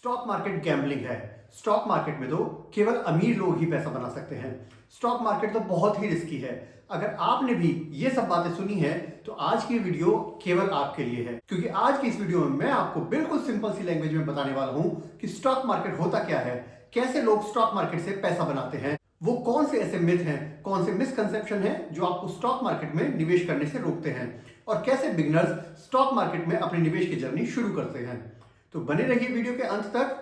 Stock market gambling है। Stock market में तो केवल अमीर लोग ही पैसा बना सकते हैं। स्टॉक मार्केट तो बहुत ही रिस्की है। अगर आपने भी ये सब बातें सुनी है तो आज की वीडियो केवल आपके लिए है, क्योंकि आज की इस वीडियो में मैं आपको बिल्कुल सिंपल सी लैंग्वेज में बताने वाला हूं कि स्टॉक मार्केट होता क्या है, कैसे लोग स्टॉक मार्केट से पैसा बनाते हैं, वो कौन से ऐसे मिथ हैं, कौन से मिसकंसेप्शन हैं जो आपको स्टॉक मार्केट में निवेश करने से रोकते हैं, और कैसे बिगिनर्स स्टॉक मार्केट में अपने निवेश की जर्नी शुरू करते हैं। तो बने रहिए वीडियो के अंत तक।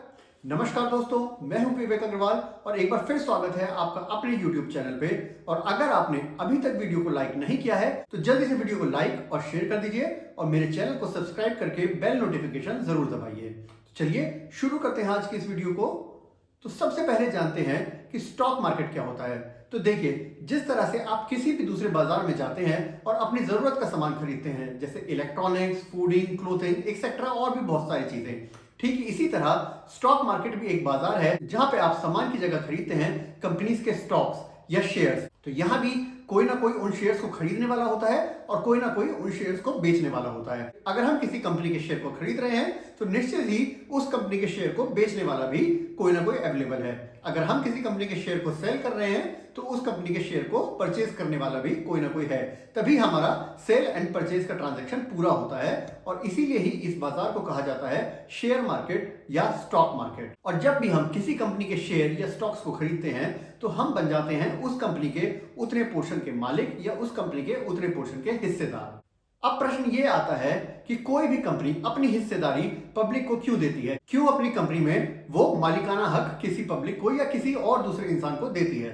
नमस्कार दोस्तों, मैं हूं विवेक अग्रवाल और एक बार फिर स्वागत है आपका अपने YouTube चैनल पे। और अगर आपने अभी तक वीडियो को लाइक नहीं किया है तो जल्दी से वीडियो को लाइक और शेयर कर दीजिए और मेरे चैनल को सब्सक्राइब करके बेल नोटिफिकेशन जरूर दबाइए। चलिए शुरू करते हैं आज की इस वीडियो को। तो सबसे पहले जानते हैं कि स्टॉक मार्केट क्या होता है। तो देखिए, जिस तरह से आप किसी भी दूसरे बाजार में जाते हैं और अपनी जरूरत का सामान खरीदते हैं, जैसे इलेक्ट्रॉनिक्स, फूडिंग, क्लोथिंग एक्सेट्रा और भी बहुत सारी चीजें, ठीक इसी तरह स्टॉक मार्केट भी एक बाजार है जहां पे आप सामान की जगह खरीदते हैं कंपनीज के स्टॉक्स या शेयर्स। तो यहां भी कोई ना कोई उन शेयर्स को खरीदने वाला होता है और कोई ना कोई उन शेयर्स को बेचने वाला होता है। अगर हम किसी कंपनी के शेयर को खरीद रहे हैं तो निश्चित ही उस कंपनी के शेयर को बेचने वाला भी कोई ना कोई अवेलेबल है। अगर हम किसी कंपनी के शेयर को सेल कर रहे हैं तो उस कंपनी के शेयर को परचेज करने वाला भी कोई ना कोई है। तभी हमारा सेल एंड परचेज का ट्रांजैक्शन पूरा होता है और इसीलिए ही इस बाजार को कहा जाता है शेयर मार्केट या स्टॉक मार्केट। और जब भी हम किसी कंपनी के शेयर या स्टॉक्स को खरीदते हैं तो हम बन जाते हैं उस कंपनी के उतने पोर्शन के मालिक या उस कंपनी के उतने पोर्शन के हिस्सेदार। अब प्रश्न ये आता है कि कोई भी कंपनी अपनी हिस्सेदारी पब्लिक को क्यों देती है, क्यों अपनी कंपनी में वो मालिकाना हक किसी पब्लिक को या किसी और दूसरे इंसान को देती है।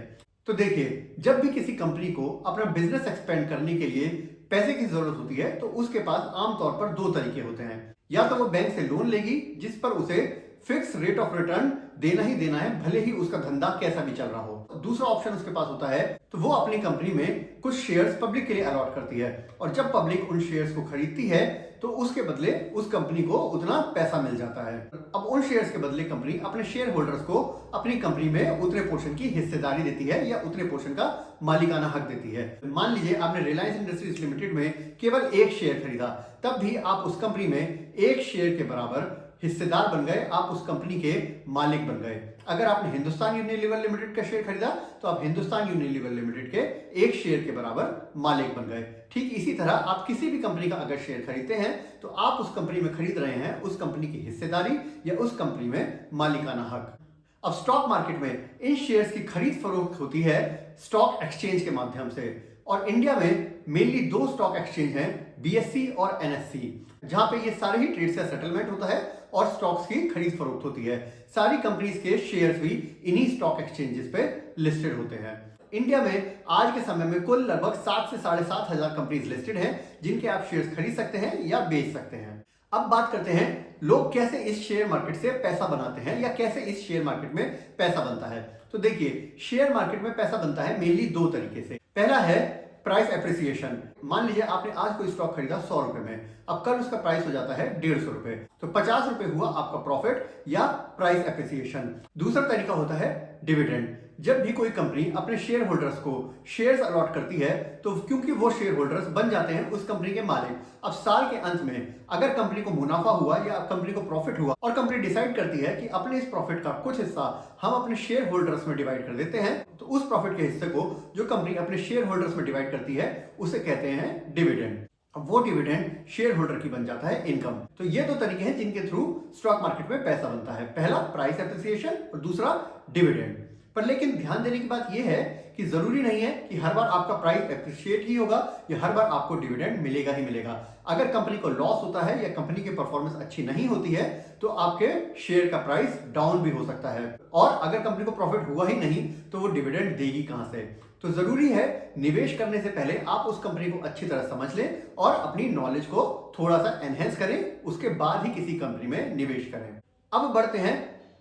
तो देखिए, जब भी किसी कंपनी को अपना बिजनेस एक्सपेंड करने के लिए पैसे की जरूरत होती है तो उसके पास आमतौर पर दो तरीके होते हैं। या तो वो बैंक से लोन लेगी जिस पर उसे फिक्स रेट ऑफ रिटर्न देना ही देना है, भले ही उसका धंधा कैसा भी चल रहा हो। दूसरा ऑप्शन उसके पास होता है तो वो अपनी कंपनी में कुछ शेयर्स पब्लिक के लिए अलॉट करती है और जब पब्लिक उन शेयर्स को खरीदती है तो उसके बदले उस कंपनी को उतना पैसा मिल जाता है। अब उन शेयर्स के बदले कंपनी अपने शेयर होल्डर्स को अपनी कंपनी में उतने पोर्शन की हिस्सेदारी देती है या उतने पोर्शन का मालिकाना हक देती है। मान लीजिए आपने रिलायंस इंडस्ट्रीज लिमिटेड में केवल एक शेयर खरीदा, तब भी आप उस कंपनी में एक शेयर के बराबर हिस्सेदार बन गए, आप उस कंपनी के मालिक बन गए। अगर आपने हिंदुस्तान यूनिलीवर लिमिटेड का शेयर खरीदा तो आप हिंदुस्तान यूनिलीवर लिमिटेड के एक शेयर के बराबर मालिक बन गए। ठीक इसी तरह आप किसी भी कंपनी का अगर शेयर खरीदते हैं तो आप उस कंपनी में खरीद रहे हैं उस कंपनी की हिस्सेदारी या उस कंपनी में मालिकाना हक। अब स्टॉक मार्केट में इन शेयर्स की खरीद फरोख्त होती है स्टॉक एक्सचेंज के माध्यम से, और इंडिया में मेनली दो स्टॉक एक्सचेंज हैं, BSE और NSE, जहां पे ये सारे ही ट्रेड से सेटलमेंट होता है और स्टॉक्स की खरीद फरोख्त होती है। सारी कंपनीज के शेयर्स भी इन्हीं स्टॉक एक्सचेंजेस पे लिस्टेड होते हैं। इंडिया में आज के समय में कुल लगभग 7 से 7,500 कंपनीज लिस्टेड हैं जिनके आप शेयर्स खरीद सकते हैं या बेच सकते हैं। अब बात करते हैं लोग कैसे इस शेयर मार्केट से पैसा बनाते हैं या कैसे इस शेयर मार्केट में पैसा बनता है। तो देखिए, शेयर मार्केट में पैसा बनता है मेनली दो तरीके से। पहला है प्राइस एप्रिसिएशन। मान लीजिए आपने आज कोई स्टॉक खरीदा 100 रुपए में, अब कल उसका प्राइस हो जाता है 150 रुपए, तो 50 रुपए हुआ आपका प्रॉफिट या प्राइस एप्रिसिएशन। दूसरा तरीका होता है डिविडेंड। जब भी कोई कंपनी अपने शेयर होल्डर्स को शेयर्स अलॉट करती है तो क्योंकि वो शेयर होल्डर्स बन जाते हैं उस कंपनी के मालिक, अब साल के अंत में अगर कंपनी को मुनाफा हुआ या कंपनी को प्रॉफिट हुआ और कंपनी डिसाइड करती है कि अपने इस प्रॉफिट का कुछ हिस्सा हम अपने शेयर होल्डर्स में डिवाइड कर देते हैं, तो उस प्रॉफिट के हिस्से को जो कंपनी अपने शेयर होल्डर्स में डिवाइड करती है उसे कहते हैं डिविडेंड। अब वो डिविडेंड शेयर होल्डर की बन जाता है इनकम। तो ये दो तरीके हैं जिनके थ्रू स्टॉक मार्केट में पैसा बनता है, पहला प्राइस एप्रिसिएशन और दूसरा डिविडेंड। पर लेकिन ध्यान देने की बात यह है कि जरूरी नहीं है कि हर बार आपका प्राइस एप्रिशिएट ही होगा या हर बार आपको डिविडेंड मिलेगा ही मिलेगा। अगर कंपनी को लॉस होता है या कंपनी की परफॉर्मेंस अच्छी नहीं होती है तो आपके शेयर का प्राइस डाउन भी हो सकता है, और अगर कंपनी को प्रॉफिट हुआ ही नहीं तो वो डिविडेंड देगी कहां से। तो जरूरी है निवेश करने से पहले आप उस कंपनी को अच्छी तरह समझ लें और अपनी नॉलेज को थोड़ा सा एनहेंस करें, उसके बाद ही किसी कंपनी में निवेश करें। अब बढ़ते हैं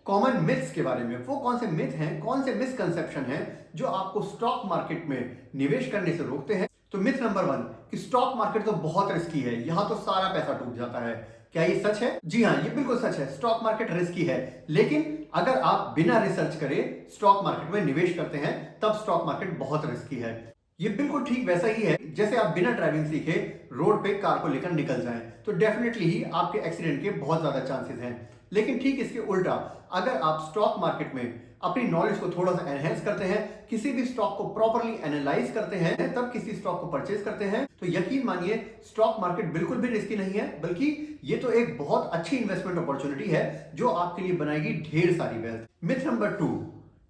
कॉमन मिथ्स के बारे में। वो कौन से मिथ हैं, कौन से मिसकंसेप्शन हैं जो आपको स्टॉक मार्केट में निवेश करने से रोकते हैं। तो मिथ नंबर 1 कि स्टॉक मार्केट तो बहुत रिस्की है, यहां तो सारा पैसा डूब जाता है। क्या ये सच है? जी हाँ, ये बिल्कुल सच है। स्टॉक मार्केट रिस्की है, लेकिन अगर आप बिना रिसर्च करे स्टॉक मार्केट में निवेश करते हैं तब स्टॉक मार्केट बहुत रिस्की है। ये बिल्कुल ठीक वैसा ही है जैसे आप बिना ड्राइविंग सीखे रोड पे कार को लेकर निकल जाएं, तो डेफिनेटली ही आपके एक्सीडेंट के बहुत ज्यादा चांसेस हैं। लेकिन ठीक इसके उल्टा, अगर आप स्टॉक मार्केट में अपनी नॉलेज को थोड़ा सा एनहेंस करते हैं, किसी भी स्टॉक को प्रॉपर्ली एनालाइज करते हैं, तब किसी स्टॉक को परचेज करते हैं, तो यकीन मानिए स्टॉक मार्केट बिल्कुल भी रिस्की नहीं है, बल्कि ये तो एक बहुत अच्छी इन्वेस्टमेंट अपॉर्चुनिटी है जो आपके लिए बनाएगी ढेर सारी वेल्थ। मिथ नंबर 2,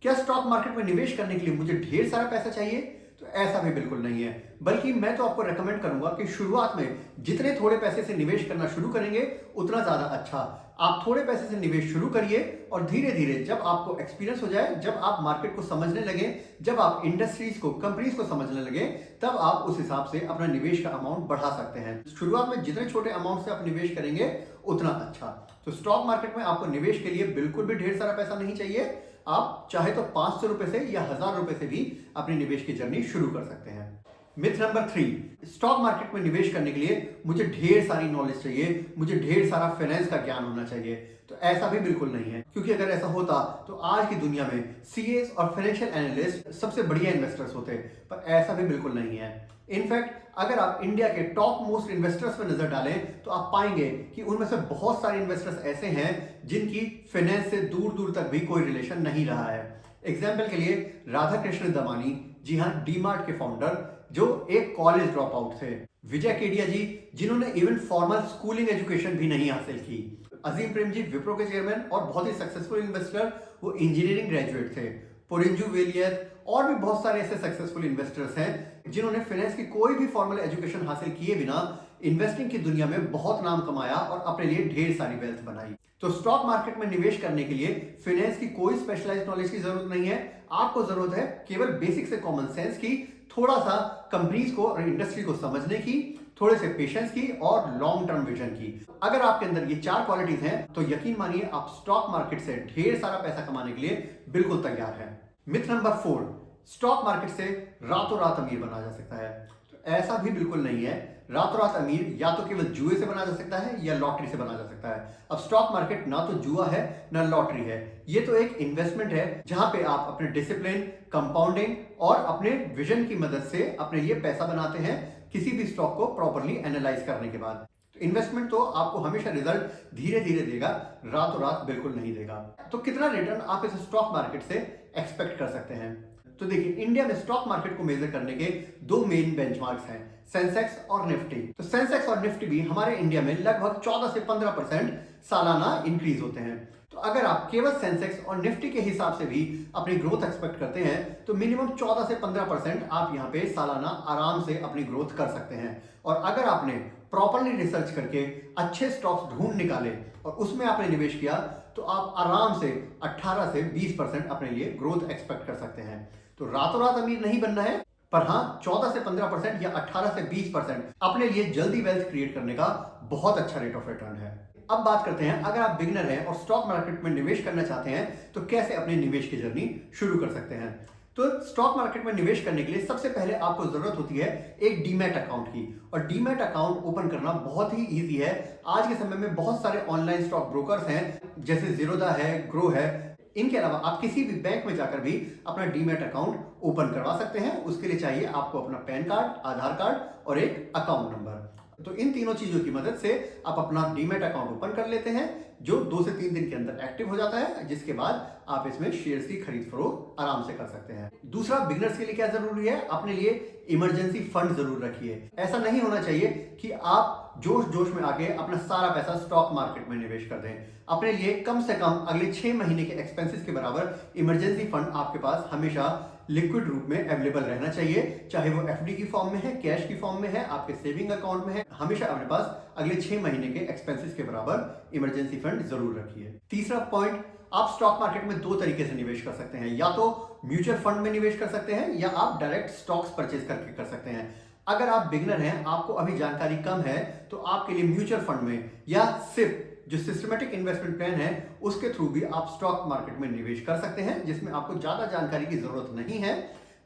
क्या स्टॉक मार्केट में निवेश करने के लिए मुझे ढेर सारा पैसा चाहिए? तो ऐसा भी बिल्कुल नहीं है, बल्कि मैं तो आपको रेकमेंड करूंगा कि शुरुआत में जितने थोड़े पैसे से निवेश करना शुरू करेंगे उतना ज्यादा अच्छा। आप थोड़े पैसे से निवेश शुरू करिए और धीरे धीरे जब आपको एक्सपीरियंस हो जाए, जब आप मार्केट को समझने लगे, जब आप इंडस्ट्रीज को, कंपनीज को समझने लगे, तब आप उस हिसाब से अपना निवेश का अमाउंट बढ़ा सकते हैं। शुरुआत में जितने छोटे अमाउंट से आप निवेश करेंगे उतना अच्छा। तो स्टॉक मार्केट में आपको निवेश के लिए बिल्कुल भी ढेर सारा पैसा नहीं चाहिए। आप चाहे तो 500 रुपए से या 1000 रुपए से भी अपनी निवेश की जर्नी शुरू कर सकते हैं। मिथ नंबर 3, स्टॉक मार्केट में निवेश करने के लिए मुझे ढेर सारी नॉलेज चाहिए, मुझे ढेर सारा फाइनेंस का ज्ञान होना चाहिए। तो ऐसा भी बिल्कुल नहीं है, क्योंकि अगर ऐसा होता तो आज की दुनिया में सीएस और फाइनेंशियल एनालिस्ट सबसे बढ़िया इन्वेस्टर्स होते, पर ऐसा भी बिल्कुल नहीं है। इनफैक्ट अगर आप इंडिया के टॉप मोस्ट इन्वेस्टर्स पर नजर डालें तो आप पाएंगे कि उनमें से बहुत सारे इन्वेस्टर्स ऐसे हैं जिनकी फाइनेंस से दूर दूर तक भी कोई रिलेशन नहीं रहा है। एग्जाम्पल के लिए राधा कृष्ण दमानी, जी हाँ, डीमार्ट के फाउंडर, जो एक कॉलेज ड्रॉप आउट थे। विजय केडिया जी, जिन्होंने इवन फॉर्मल स्कूलिंग एजुकेशन भी नहीं हासिल की। अजीम प्रेम जी, विप्रो के चेयरमैन और बहुत ही सक्सेसफुल इन्वेस्टर, वो इंजीनियरिंग ग्रेजुएट थे। पुरिंजू वेलियत और भी बहुत सारे ऐसे सक्सेसफुल इन्वेस्टर्स हैं जिन्होंने फाइनेंस की कोई भी फॉर्मल एजुकेशन हासिल किए बिना इन्वेस्टिंग की दुनिया में बहुत नाम कमाया और अपने लिए ढेर सारी वेल्थ बनाई। तो स्टॉक मार्केट में निवेश करने के लिए फाइनेंस की कोई स्पेशलाइज्ड नॉलेज की जरूरत नहीं है। आपको जरूरत है केवल बेसिक से कॉमन सेंस की, थोड़ा सा कंपनीज को और इंडस्ट्री को समझने की, थोड़े से पेशेंस की और लॉन्ग टर्म विजन की। अगर आपके अंदर ये 4 क्वालिटीज हैं तो यकीन मानिए आप स्टॉक मार्केट से ढेर सारा पैसा कमाने के लिए बिल्कुल तैयार हैं। मिथ नंबर 4, स्टॉक मार्केट से रातों रात अमीर बना जा सकता है। तो ऐसा भी बिल्कुल नहीं है। रातों रात अमीर या तो केवल जुए से बना जा सकता है या लॉटरी से बना जा सकता है। अब स्टॉक मार्केट ना तो जुआ है ना लॉटरी है, ये तो एक इन्वेस्टमेंट है जहां पे आप अपने डिसिप्लिन, कंपाउंडिंग और अपने विजन की मदद से अपने लिए पैसा बनाते हैं किसी भी स्टॉक को प्रॉपर्ली एनालाइज करने के बाद। तो इन्वेस्टमेंट तो आपको हमेशा रिजल्ट धीरे धीरे देगा, रातों रात बिल्कुल नहीं देगा। तो कितना रिटर्न आप इस स्टॉक मार्केट से एक्सपेक्ट कर सकते हैं? तो देखिए, इंडिया में स्टॉक मार्केट को मेजर करने के 2 मेन बेंचमार्क्स हैं, सेंसेक्स और निफ्टी। तो सेंसेक्स और निफ्टी भी हमारे इंडिया में लगभग 14 से 15% सालाना इंक्रीज होते हैं। तो अगर आप केवल सेंसेक्स और निफ्टी के हिसाब से भी अपनी ग्रोथ एक्सपेक्ट करते हैं तो मिनिमम 14 से 15% आप यहाँ पे सालाना आराम से अपनी ग्रोथ कर सकते हैं। और अगर आपने प्रॉपर्ली रिसर्च करके अच्छे स्टॉक्स ढूंढ निकाले और उसमें आपने निवेश किया तो आप आराम से 18 से 20% अपने लिए ग्रोथ एक्सपेक्ट कर सकते हैं। तो रातों रात अमीर नहीं बनना है, पर हाँ 14 से 15% या 18 से 20% अपने लिए जल्दी वेल्थ क्रिएट करने का बहुत अच्छा रेट ऑफ रिटर्न है। अब बात करते हैं, अगर आप बिगिनर हैं और स्टॉक मार्केट में निवेश करना चाहते हैं तो कैसे अपने निवेश की जर्नी शुरू कर सकते हैं। तो स्टॉक मार्केट में निवेश करने के लिए सबसे पहले आपको जरूरत होती है एक डीमैट अकाउंट की, और डीमैट अकाउंट ओपन करना बहुत ही इजी है। आज के समय में बहुत सारे ऑनलाइन स्टॉक ब्रोकर्स हैं, जैसे जीरोधा है, ग्रो है। इनके अलावा आप किसी भी बैंक में जाकर भी अपना डीमैट अकाउंट ओपन करवा सकते हैं। उसके लिए चाहिए आपको अपना पैन कार्ड, आधार कार्ड और एक अकाउंट नंबर। तो इन तीनों चीजों की मदद से आप अपना डीमैट अकाउंट ओपन कर लेते हैं, जो 2 से 3 दिन के अंदर एक्टिव हो जाता है, जिसके बाद आप इसमें शेयर्स की खरीद फरोख्त आराम से कर सकते हैं। दूसरा, बिगिनर्स के लिए क्या जरूरी है, अपने लिए इमरजेंसी फंड जरूर रखिए। ऐसा नहीं होना चाहिए कि आप जोश जोश में आके अपना सारा पैसा स्टॉक मार्केट में निवेश कर दें। अपने लिए कम से कम अगले 6 महीने के एक्सपेंसेस के बराबर इमरजेंसी फंड आपके पास हमेशा लिक्विड रूप में अवेलेबल रहना चाहिए, चाहे वो एफडी की फॉर्म में है, कैश की फॉर्म में है, आपके सेविंग अकाउंट में है। हमेशा अपने पास अगले 6 महीने के एक्सपेंसेस के बराबर इमरजेंसी फंड जरूर रखिए। तीसरा पॉइंट, आप स्टॉक मार्केट में 2 तरीके से निवेश कर सकते हैं, या तो म्यूचुअल फंड में निवेश कर सकते हैं या आप डायरेक्ट स्टॉक्स परचेज करके कर सकते हैं। अगर आप बिगिनर हैं, आपको अभी जानकारी कम है, तो आपके लिए म्यूचुअल फंड में या सिप जो सिस्टमेटिक इन्वेस्टमेंट प्लान है उसके थ्रू भी आप स्टॉक मार्केट में निवेश कर सकते हैं, जिसमें आपको ज्यादा जानकारी की जरूरत नहीं है।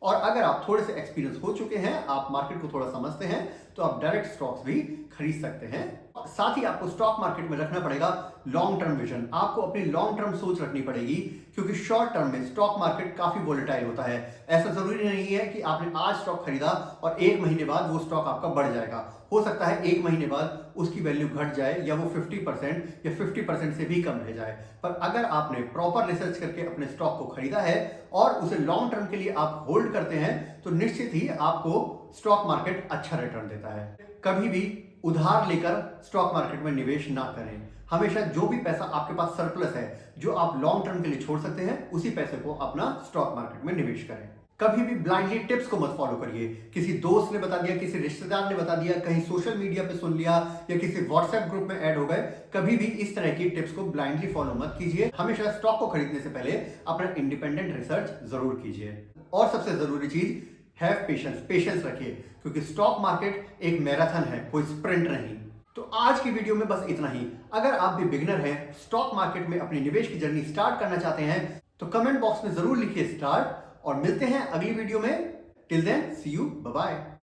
और अगर आप थोड़े से एक्सपीरियंस हो चुके हैं, आप मार्केट को थोड़ा समझते हैं, तो आप डायरेक्ट स्टॉक्स भी खरीद सकते हैं साथ ही आपको स्टॉक मार्केट में रखना पड़ेगा लॉन्ग टर्म विजन। आपको अपनी लॉन्ग टर्म सोच रखनी पड़ेगी, क्योंकि शॉर्ट टर्म में स्टॉक मार्केट काफी वोलेटाइल होता है। ऐसा जरूरी नहीं है कि आपने आज स्टॉक खरीदा और 1 महीने बाद वो स्टॉक आपका बढ़ जाएगा। हो सकता है 1 महीने बाद उसकी वैल्यू घट जाए या वो 50% या 50% से भी कम रह जाए। पर अगर आपने प्रॉपर रिसर्च करके अपने स्टॉक को खरीदा है और उसे लॉन्ग टर्म के लिए आप होल्ड करते हैं, तो निश्चित ही आपको स्टॉक मार्केट अच्छा रिटर्न देता है। कभी भी उधार लेकर स्टॉक मार्केट में निवेश ना करें। हमेशा जो भी पैसा आपके पास सरप्लस है, जो आप लॉन्ग टर्म के लिए छोड़ सकते हैं, उसी पैसे को अपना स्टॉक मार्केट में निवेश करें। कभी भी ब्लाइंडली टिप्स को मत फॉलो करिए। किसी दोस्त ने बता दिया, किसी रिश्तेदार ने बता दिया, कहीं सोशल मीडिया पे सुन लिया या किसी व्हाट्सएप ग्रुप में ऐड हो गए, कभी भी इस तरह की टिप्स को ब्लाइंडली फॉलो मत कीजिए। हमेशा स्टॉक को खरीदने से पहले अपना इंडिपेंडेंट रिसर्च जरूर कीजिए। और सबसे जरूरी चीज, हैव पेशेंस रखिए, क्योंकि स्टॉक मार्केट एक मैराथन है, कोई स्प्रिंट नहीं। तो आज की वीडियो में बस इतना ही। अगर आप भी बिगिनर हैं, स्टॉक मार्केट में अपनी निवेश की जर्नी स्टार्ट करना चाहते हैं, तो कमेंट बॉक्स में जरूर लिखिए स्टार्ट, और मिलते हैं अगली वीडियो में। Till then, see you, bye bye.